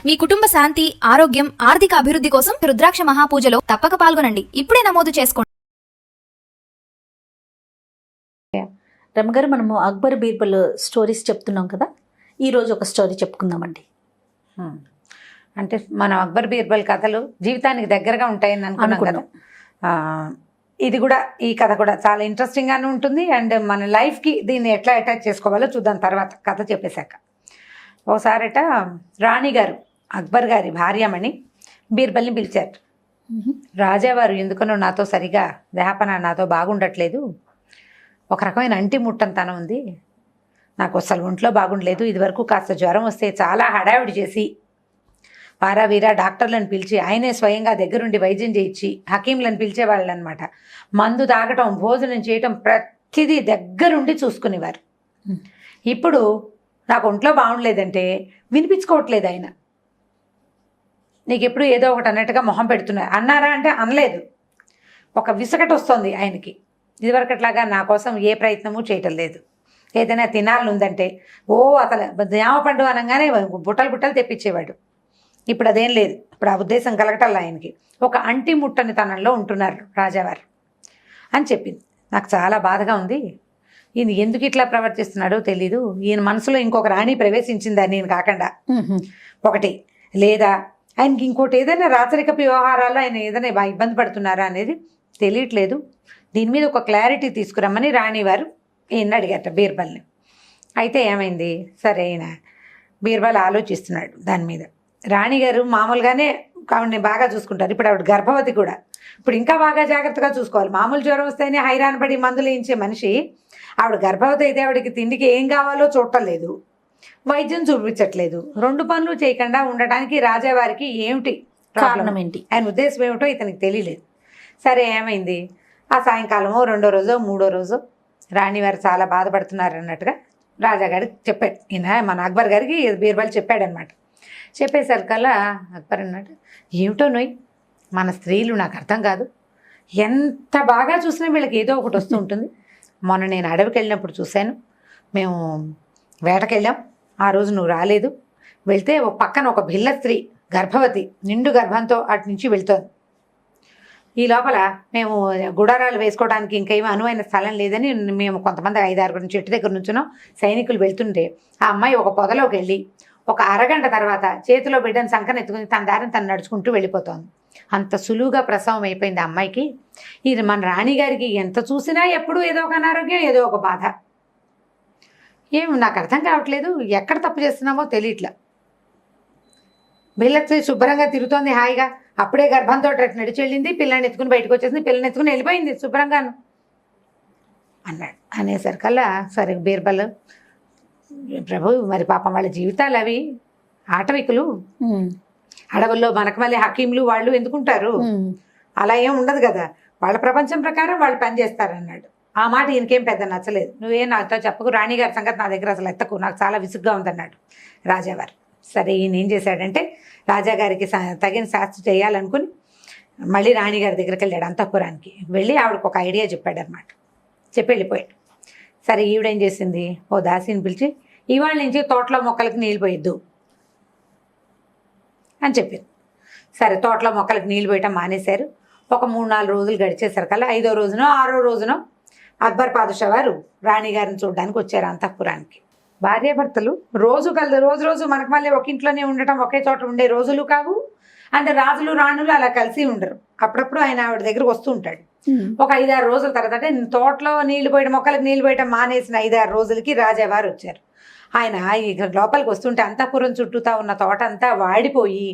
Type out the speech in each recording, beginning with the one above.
మీ కుటుంబ శాంతి, ఆరోగ్యం, ఆర్థిక అభివృద్ధి కోసం రుద్రాక్ష మహాపూజలో తప్పక పాల్గొనండి. ఇప్పుడే నమోదు చేసుకోండి. రమగారు, మనము అక్బర్ బీర్బల్ స్టోరీస్ చెప్తున్నాం కదా, ఈరోజు ఒక స్టోరీ చెప్పుకుందామండి. అంటే మనం అక్బర్ బీర్బల్ కథలు జీవితానికి దగ్గరగా ఉంటాయని అనుకున్నాం కదా. ఇది కూడా, ఈ కథ కూడా చాలా ఇంట్రెస్టింగ్గానే ఉంటుంది. అండ్ మన లైఫ్కి దీన్ని ఎట్లా అటాచ్ చేసుకోవాలో చూద్దాం తర్వాత కథ చెప్పేశాక. ఓసారట రాణి గారు, అక్బర్ గారి భార్యమణి బీర్బల్ని పిలిచారు. రాజావారు, ఎందుకనో నాతో సరిగా దేహపన నాతో బాగుండట్లేదు, ఒక రకమైన అంటి ముట్టంతనం ఉంది, నాకు అసలు ఒంట్లో బాగుండలేదు. ఇదివరకు కాస్త జ్వరం వస్తే చాలా హడావిడి చేసి పారావీరా డాక్టర్లను పిలిచి ఆయనే స్వయంగా దగ్గరుండి వైద్యం చేయించి హకీంలను పిలిచేవాళ్ళు అనమాట. మందు తాగటం, భోజనం చేయటం ప్రతిదీ దగ్గరుండి చూసుకునేవారు. ఇప్పుడు నాకు ఒంట్లో బాగుండలేదంటే వినిపించుకోవట్లేదు ఆయన. నీకు ఎప్పుడు ఏదో ఒకటి అన్నట్టుగా మొహం పెడుతున్నారు. అన్నారా అంటే అనలేదు. ఒక విసకట వస్తుంది ఆయనకి. ఇదివరకట్లాగా నా కోసం ఏ ప్రయత్నము చేయటం లేదు. ఏదైనా తినాలని ఉందంటే అసలు జామ పండు అనగానే బుట్టలు బుట్టలు తెప్పించేవాడు. ఇప్పుడు అదేం లేదు. ఇప్పుడు ఆ ఉద్దేశం కలగటల్లా ఆయనకి. ఒక అంటి ముట్టని తనంలో ఉంటున్నారు రాజావారు అని చెప్పింది. నాకు చాలా బాధగా ఉంది, ఈయన ఎందుకు ఇట్లా ప్రవర్తిస్తున్నాడో తెలీదు, ఈయన మనసులో ఇంకొక రాణి ప్రవేశించిందా నేను కాకుండా ఒకటి, లేదా ఆయనకి ఇంకోటి ఏదైనా రాచరికపు వ్యవహారాల్లో ఆయన ఏదైనా ఇబ్బంది పడుతున్నారా అనేది తెలియట్లేదు. దీని మీద ఒక క్లారిటీ తీసుకురమ్మని రాణివారు ఈయన అడిగారట బీర్బల్ని. అయితే ఏమైంది, సరే అయినా బీర్బల్ ఆలోచిస్తున్నాడు దాని మీద. రాణిగారు మామూలుగానే ఆవిడని బాగా చూసుకుంటారు. ఇప్పుడు ఆవిడ గర్భవతి కూడా. ఇప్పుడు ఇంకా బాగా జాగ్రత్తగా చూసుకోవాలి. మామూలు జ్వరం వస్తేనే హైరాణ పడి మందులు వేయించే మనిషి ఆవిడ గర్భవతి అయితే ఆవిడకి తిండికి ఏం కావాలో చూడలేదు, వైద్యం చూపించట్లేదు. రెండు పనులు చేయకుండా ఉండటానికి రాజావారికి ఏమిటి కారణం ఏంటి, ఆయన ఉద్దేశం ఏమిటో ఇతనికి తెలియలేదు. సరే ఏమైంది, ఆ సాయంకాలమో రెండో రోజో మూడో రోజో రాణివారు చాలా బాధపడుతున్నారు అన్నట్టుగా రాజాగారికి చెప్పాడు. ఈయన మన అక్బర్ గారికి బీర్బల్ చెప్పాడనమాట. చెప్పేసరికల్లా అక్బర్ అన్నాడు, ఏమిటో నొయ్ మన స్త్రీలు నాకు అర్థం కాదు, ఎంత బాగా చూసినా వీళ్ళకి ఏదో ఒకటి వస్తూ ఉంటుంది. మొన్న నేను అడవికి వెళ్ళినప్పుడు చూశాను, మేము వేటకెళ్ళాం, ఆ రోజు నువ్వు రాలేదు. వెళ్తే ఒక పక్కన ఒక భిల్ల స్త్రీ గర్భవతి నిండు గర్భంతో అటు నుంచి వెళ్తోంది. ఈ లోపల మేము గుడారాలు వేసుకోవడానికి ఇంకేమీ అనువైన స్థలం లేదని మేము కొంతమంది 5-6 చెట్టు దగ్గర నుంచున్నాం. సైనికులు వెళ్తుంటే ఆ అమ్మాయి ఒక పొదలోకి వెళ్ళి ఒక అరగంట తర్వాత చేతిలో బిడ్డను సంకన ఎత్తుకుని తన దారిని తను నడుచుకుంటూ వెళ్ళిపోతోంది. అంత సులువుగా ప్రసవం అయిపోయింది ఆ అమ్మాయికి. ఇది మన రాణిగారికి ఎంత చూసినా ఎప్పుడూ ఏదో ఒక అనారోగ్యం, ఏదో ఒక బాధ. నాకు అర్థం కావట్లేదు, ఎక్కడ తప్పు చేస్తున్నామో తెలియట్లా. బిల్లకి శుభ్రంగా తిరుగుతోంది హాయిగా, అప్పుడే గర్భంతో నడిచి వెళ్ళింది, పిల్లని ఎత్తుకుని బయటకు వచ్చేసింది, పిల్లని ఎత్తుకుని వెళ్ళిపోయింది శుభ్రంగాను అన్నాడు. అనేసరికల్లా సరే బీర్బల్, ప్రభు మరి పాపం వాళ్ళ జీవితాలు అవి ఆటవికులు, అడవుల్లో మనకు మళ్ళీ హకీంలు వాళ్ళు ఎందుకుంటారు, అలా ఏం ఉండదు కదా, వాళ్ళ ప్రపంచం ప్రకారం వాళ్ళు పనిచేస్తారన్నాడు. ఆ మాట ఈయనకేం పెద్ద నచ్చలేదు. నువ్వేం నాతో చెప్పకు, రాణిగారి సంగతి నా దగ్గర అసలు ఎత్తకు, నాకు చాలా విసుగ్గా ఉందన్నాడు రాజావారు. సరే ఈయన ఏం చేశాడంటే రాజాగారికి తగిన శాస్త్ర చేయాలనుకుని మళ్ళీ రాణిగారి దగ్గరికి వెళ్ళాడు. అంతఃపురానికి వెళ్ళి ఆవిడకు ఒక ఐడియా చెప్పాడనమాట. చెప్పి వెళ్ళిపోయాడు. సరే ఈవిడేం చేసింది, ఓ దాసిని పిలిచి ఇవాళ నుంచి తోటలో మొక్కలకి నీళ్ళు పోయొద్దు అని చెప్పింది. సరే తోటలో మొక్కలకు నీళ్ళు పోయటం మానేశారు. ఒక 3-4 రోజులు గడిచేసరికల్లా 5వ రోజునో 6వ రోజునో అక్బర్ పాదుషా వారు రాణిగారిని చూడడానికి వచ్చారు అంతఃపురానికి. భార్యాభర్తలు రోజు మనకు మళ్ళీ ఒక ఇంట్లోనే ఉండటం, ఒకే చోట ఉండే రోజులు కావు. అంటే రాజులు రాణులు అలా కలిసి ఉండరు. అప్పుడప్పుడు ఆయన ఆవిడ దగ్గరకు వస్తూ ఉంటాడు. ఒక 5-6 రోజుల తర్వాత అంటే తోటలో నీళ్లు పోయడం, మొక్కలకు నీళ్లు పోయటం మానేసిన 5-6 రోజులకి రాజావారు వచ్చారు. ఆయన ఇక్కడ లోపలికి వస్తుంటే అంతఃపురం చుట్టూతా ఉన్న తోట అంతా వాడిపోయి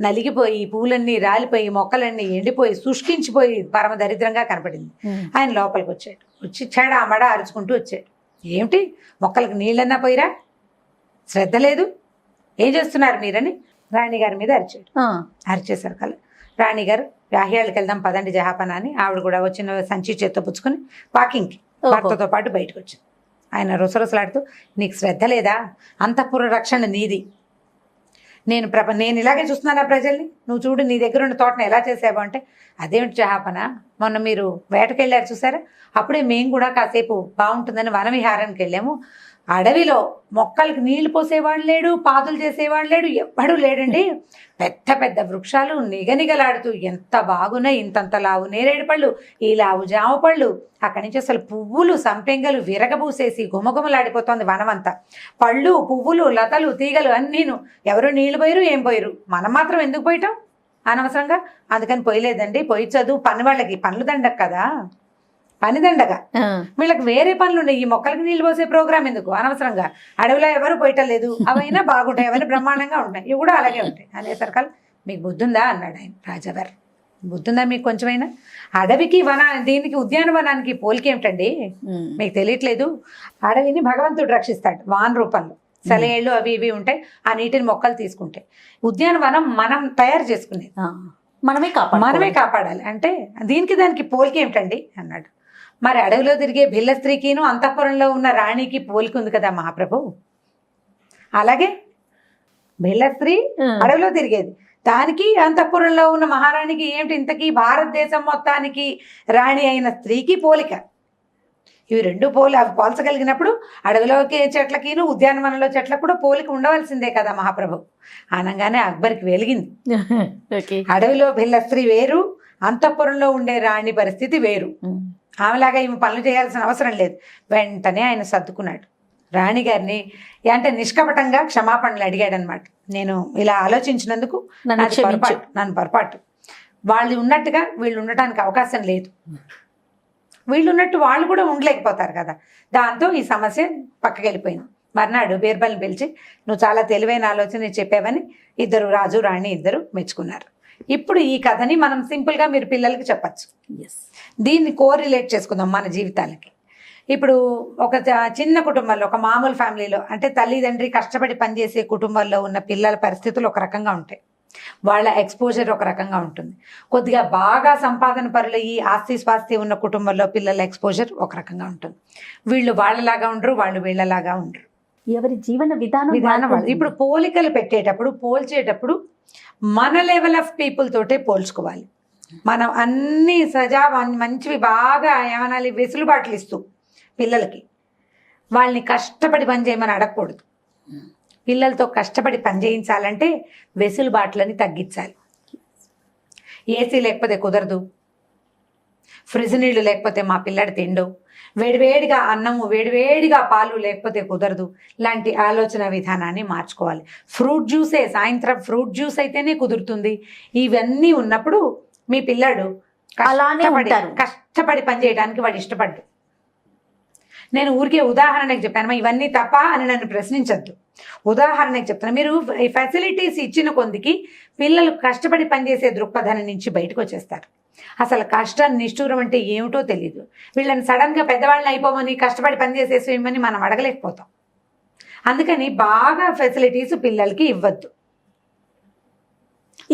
నలిగిపోయి పూలన్నీ రాలిపోయి మొక్కలన్నీ ఎండిపోయి శుష్కించిపోయి పరమ దరిద్రంగా కనపడింది. ఆయన లోపలికి వచ్చాడు. వచ్చి చెడామడ అరుచుకుంటూ వచ్చాడు. ఏమిటి మొక్కలకు నీళ్ళన్నా పోయిరా, శ్రద్ధ లేదు, ఏం చేస్తున్నారు మీరని రాణిగారి మీద అరిచాడు. అరిచేసరికల్లా రాణిగారు రాహ్యాళ్ళకి వెళ్దాం పదండి జహాపన అని ఆవిడ కూడా వచ్చిన సంచి చేత్తో పుచ్చుకొని వాకింగ్కి భర్తతో పాటు బయటకు వచ్చింది. ఆయన రుసరుసలాడుతూ, నీకు శ్రద్ధ లేదా, అంతఃపుర రక్షణ నీది, నేను ఇలాగే చూస్తున్నానా ప్రజల్ని, నువ్వు చూడు నీ దగ్గర ఉన్న తోటను ఎలా చేసావు అంటే, అదేమిటి జహాపన, మొన్న మీరు వేటకెళ్ళారు చూసారా, అప్పుడే మేము కూడా కాసేపు బాగుంటుందని వనవిహారానికి వెళ్ళాము, అడవిలో మొక్కలకి నీళ్లు పోసేవాడు లేడు, పాదులు చేసేవాడు లేడు, ఎవ్వడూ లేడండి. పెద్ద పెద్ద వృక్షాలు నిగనిగలాడుతూ ఎంత బాగున్నాయి, ఇంతంత లావు నేరేడు పళ్ళు, ఈ లావు జామ పళ్ళు, అక్కడి నుంచి అసలు పువ్వులు సంపెంగలు విరగబూసేసి గుమగుమలాడిపోతోంది వనమంతా. పళ్ళు, పువ్వులు, లతలు, తీగలు అన్నీను. ఎవరు నీళ్లు పోయిరు, ఏం పోయిరు, మనం మాత్రం ఎందుకు పోయటం అనవసరంగా? అందుకని పోయలేదండి. పోయి చదువు పని వాళ్ళకి, పనులు దండగ కదా, పని దండగా. వీళ్ళకి వేరే పనులు ఉన్నాయి, ఈ మొక్కలకి నీళ్ళు పోసే ప్రోగ్రామ్ ఎందుకు అనవసరంగా? అడవిలో ఎవరు పోయటం లేదు, అవైనా బాగుంటాయి, అవన్నీ బ్రహ్మాండంగా ఉంటాయి, ఇవి కూడా అలాగే ఉంటాయి అనేసరికల్ మీకు బుద్ధుందా అన్నాడు ఆయన. రాజావారు, బుద్ధుందా మీకు కొంచెమైనా? అడవికి దీనికి ఉద్యానవనానికి పోలిక ఏమిటండి? మీకు తెలియట్లేదు. అడవిని భగవంతుడు రక్షిస్తాడు వాన రూపంలో, సెలయేళ్ళు అవి ఇవి ఉంటాయి, ఆ నీటిని మొక్కలు తీసుకుంటాయి. ఉద్యానవనం మనం తయారు చేసుకునేది, మనమే కాపాడాలి. అంటే దీనికి దానికి పోలిక ఏమిటండి అన్నాడు. మరి అడవిలో తిరిగే భిల్ల స్త్రీకిను అంతఃపురంలో ఉన్న రాణికి పోలిక ఉంది కదా మహాప్రభు. అలాగే భిల్ల స్త్రీ అడవిలో తిరిగేది, దానికి అంతఃపురంలో ఉన్న మహారాణికి ఏమిటి, ఇంతకీ భారతదేశం మొత్తానికి రాణి అయిన స్త్రీకి పోలిక. ఇవి రెండు పోల్చగలిగినప్పుడు అడవిలోకి చెట్లకిను ఉద్యానవనంలో చెట్లకు కూడా పోలిక ఉండవలసిందే కదా మహాప్రభు. అనగానే అక్బర్కి వెలిగింది. అడవిలో భిల్ల స్త్రీ వేరు, అంతఃపురంలో ఉండే రాణి పరిస్థితి వేరు. ఆమెలాగా ఈమె పనులు చేయాల్సిన అవసరం లేదు. వెంటనే ఆయన సర్దుకున్నాడు. రాణిగారిని అంటే నిష్కపటంగా క్షమాపణలు అడిగాడు అనమాట. నేను ఇలా ఆలోచించినందుకు నన్ను పొరపాటు. వాళ్ళు ఉన్నట్టుగా వీళ్ళు ఉండటానికి అవకాశం లేదు, వీళ్ళు ఉన్నట్టు వాళ్ళు కూడా ఉండలేకపోతారు కదా. దాంతో ఈ సమస్య పక్కకి వెళ్ళిపోయింది. మర్నాడు బీర్బల్ని పిలిచి, నువ్వు చాలా తెలివైన ఆలోచన చెప్పావని ఇద్దరు, రాజు రాణి ఇద్దరు మెచ్చుకున్నారు. ఇప్పుడు ఈ కథని మనం సింపుల్గా మీరు పిల్లలకి చెప్పచ్చు. దీన్ని కోరిలేట్ చేసుకుందాం మన జీవితాలకి. ఇప్పుడు ఒక చిన్న కుటుంబంలో, ఒక మామూలు ఫ్యామిలీలో, అంటే తల్లిదండ్రి కష్టపడి పనిచేసే కుటుంబాల్లో ఉన్న పిల్లల పరిస్థితులు ఒక రకంగా ఉంటాయి, వాళ్ళ ఎక్స్పోజర్ ఒక రకంగా ఉంటుంది. కొద్దిగా బాగా సంపాదన పరులు ఈ ఆస్తి స్వాస్తి ఉన్న కుటుంబంలో పిల్లల ఎక్స్పోజర్ ఒక రకంగా ఉంటుంది. వీళ్ళు వాళ్ళలాగా ఉండరు, వాళ్ళు వీళ్ళలాగా ఉండరు. ఎవరి జీవన విధానం వాళ్ళు. ఇప్పుడు పోలికలు పెట్టేటప్పుడు, పోల్చేటప్పుడు మన లెవెల్ ఆఫ్ పీపుల్ తోటే పోల్చుకోవాలి. మనం అన్ని మంచివి బాగా ఏమనాలి, వెసులుబాట్లు ఇస్తూ పిల్లలకి వాళ్ళని కష్టపడి పని చేయమని అడగకూడదు. పిల్లలతో కష్టపడి పని చేయించాలంటే వెసులుబాట్లని తగ్గించాలి. ఏసీ లేకపోతే కుదరదు, ఫ్రిడ్జ్ నీళ్ళు లేకపోతే మా పిల్లడి తిండు, వేడివేడిగా అన్నము వేడివేడిగా పాలు లేకపోతే కుదరదు లాంటి ఆలోచన విధానాన్ని మార్చుకోవాలి. ఫ్రూట్ జ్యూసే, సాయంత్రం ఫ్రూట్ జ్యూస్ అయితేనే కుదురుతుంది. ఇవన్నీ ఉన్నప్పుడు మీ పిల్లాడు కష్టపడి పని చేయడానికి వాడు ఇష్టపడ్డు. నేను ఊరికే ఉదాహరణకు చెప్పాను, ఇవన్నీ తప్ప అని నన్ను ప్రశ్నించద్దు. ఉదాహరణకు చెప్తాను. మీరు ఈ ఫెసిలిటీస్ ఇచ్చిన కొందికి పిల్లలు కష్టపడి పనిచేసే దృక్పథాన్ని నుంచి బయటకు వచ్చేస్తారు. అసలు కష్టాన్ని నిష్ఠూరం అంటే ఏమిటో తెలియదు. వీళ్ళని సడన్గా పెద్దవాళ్ళని అయిపోమని కష్టపడి పనిచేసేసేమని మనం అడగలేకపోతాం. అందుకని బాగా ఫెసిలిటీస్ పిల్లలకి ఇవ్వద్దు.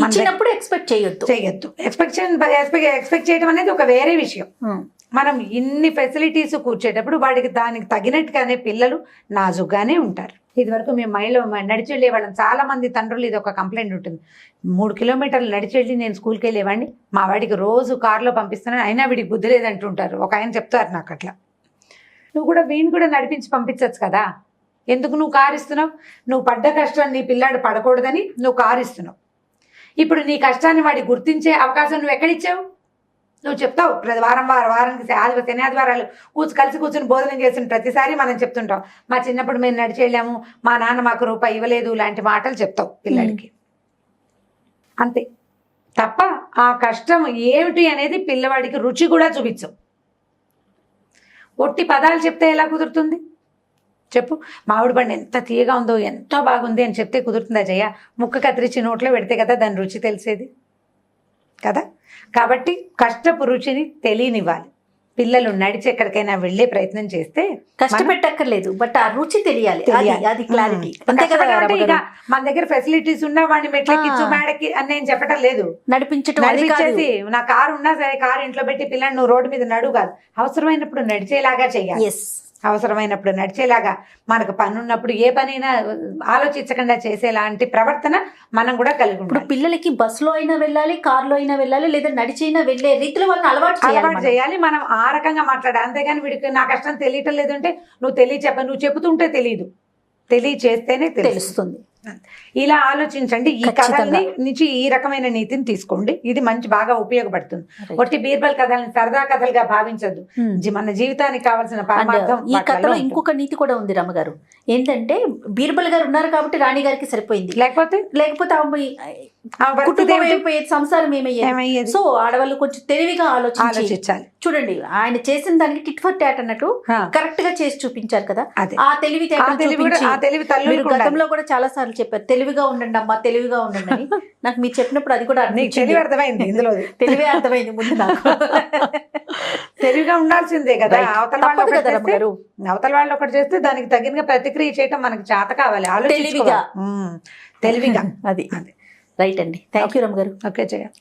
ఇచ్చినప్పుడు ఎక్స్పెక్ట్ చేయొద్దు. ఎక్స్పెక్ట్ చేయడం అనేది ఒక వేరే విషయం. మనం ఇన్ని ఫెసిలిటీస్ కూర్చేటప్పుడు వాడికి దానికి తగినట్టుగానే పిల్లలు నాజుగానే ఉంటారు. ఇదివరకు మేము మైల్లో నడిచి వెళ్ళేవాళ్ళం. చాలా మంది తండ్రులు ఇది ఒక కంప్లైంట్ ఉంటుంది, 3 కిలోమీటర్లు నడిచి వెళ్ళి నేను స్కూల్కి వెళ్ళేవాడిని, మా వాడికి రోజు కారులో పంపిస్తున్నాను, అయినా వీడికి బుద్ధి లేదంటుంటారు. ఒక ఆయన చెప్తారు నాకు, అట్లా నువ్వు కూడా వీడిని కూడా నడిపించి పంపించచ్చు కదా, ఎందుకు నువ్వు కారు ఇస్తున్నావు? నువ్వు పడ్డ కష్టం నీ పిల్లాడు పడకూడదని నువ్వు కారు ఇస్తున్నావు. ఇప్పుడు నీ కష్టాన్ని వాడికి గుర్తించే అవకాశం నువ్వు ఎక్కడిచ్చావు? నువ్వు చెప్తావు వారానికి శని ఆదివారాలు కలిసి కూర్చొని భోజనం చేసిన ప్రతిసారి మనం చెప్తుంటాం, మా చిన్నప్పుడు మేము నడిచి వెళ్ళాము, మా నాన్న మాకు రూపాయి ఇవ్వలేదు లాంటి మాటలు చెప్తావు పిల్లడికి. అంతే తప్ప ఆ కష్టం ఏమిటి అనేది పిల్లవాడికి రుచి కూడా చూపించవు. ఒట్టి పదాలు చెప్తే ఎలా కుదురుతుంది చెప్పు? మామిడి పండు ఎంత తీయగా ఉందో, ఎంతో బాగుంది అని చెప్తే కుదురుతుందా జయ? ముక్క కత్తిరించి నోట్లో పెడితే కదా దాని రుచి తెలిసేది కదా. కాబట్టి కష్టపు రుచిని తెలియనివ్వాలి. పిల్లలు నడిచి ఎక్కడికైనా వెళ్ళే ప్రయత్నం చేస్తే కష్టపెట్టక్కర్లేదు, బట్ ఆ రుచి తెలియాలి, అది క్లారిటీ. ఇక మన దగ్గర ఫెసిలిటీస్ ఉన్నా వాడిని మెట్లెక్కిచ్చు మేడకి అని నేను చెప్పడం లేదు. నడిపించేసి నా కారు ఉన్నా సరే కారు ఇంట్లో పెట్టి పిల్లల్ని నువ్వు రోడ్డు మీద నడువు కాదు, అవసరమైనప్పుడు నడిచేలాగా చెయ్యాలి. అవసరమైనప్పుడు నడిచేలాగా, మనకు పని ఉన్నప్పుడు ఏ పనైనా ఆలోచించకుండా చేసేలాంటి ప్రవర్తన మనం కూడా కలిగి ఇప్పుడు ఉండాలి. పిల్లలకి బస్సులో అయినా వెళ్ళాలి, కారులో అయినా వెళ్ళాలి, లేదా నడిచైనా వెళ్ళే రీతిలో వాళ్ళని అలవాటు చేయాలి అలవాటు మనం. చేయాలి, మనం ఆ రకంగా మాట్లాడాలి. అంతేగాని వీడికి నా కష్టం తెలియటం లేదంటే నువ్వు నువ్వు చెబుతుంటే తెలియదు, తెలియచేస్తేనే తెలుస్తుంది. ఇలా ఆలోచించండి. ఈ ఖచ్చితంగా. కథల్ని నుంచి ఈ రకమైన నీతిని తీసుకోండి, ఇది మంచి బాగా ఉపయోగపడుతుంది. ఒట్టి బీర్బల్ కథల్ని సరదా కథలుగా భావించద్దు. మన జీవితానికి కావాల్సిన పరమార్థం ఈ వాటిలో కథలో ఉంటుంది. ఇంకొక నీతి కూడా ఉంది రమ్మగారు. ఏంటంటే బీర్బల్ గారు ఉన్నారు కాబట్టి రాణి గారికి సరిపోయింది, లేకపోతే ఆమె కుటుంబం ఏమైపోయేది, సంసారం ఏమయ్యేది. ఏమయ్యేది? సో ఆడవాళ్ళు కొంచెం తెలివిగా ఆలోచించాలి. చూడండి, ఆయన చేసిన దానికి టిట్ ఫర్ టాట్ అన్నట్టు కరెక్ట్ గా చేసి చూపించారు కదా. అదే. ఆ తెలివి మీరు గతంలో కూడా చాలా సార్లు చెప్పారు, తెలివిగా ఉండండి అమ్మా, తెలివిగా ఉండండి అని. నాకు మీరు చెప్పినప్పుడు అది కూడా తెలివి అర్థమైంది. ఇందులో తెలివే అర్థమైంది ముందు నాకు. తెలివిగా ఉండాల్సిందే కదా. Right. అవతల తప్పదు వాళ్ళు కదా రమ్మగారు. అవతల వాళ్ళు ఒకటి చేస్తే దానికి తగినగా ప్రతిక్రియ చేయటం మనకి చేత కావాలి. తెలివిగా. తెలివిగా అది రైట్ అండి. థ్యాంక్ యూ రమ్మగారు. ఓకే చేయాలి.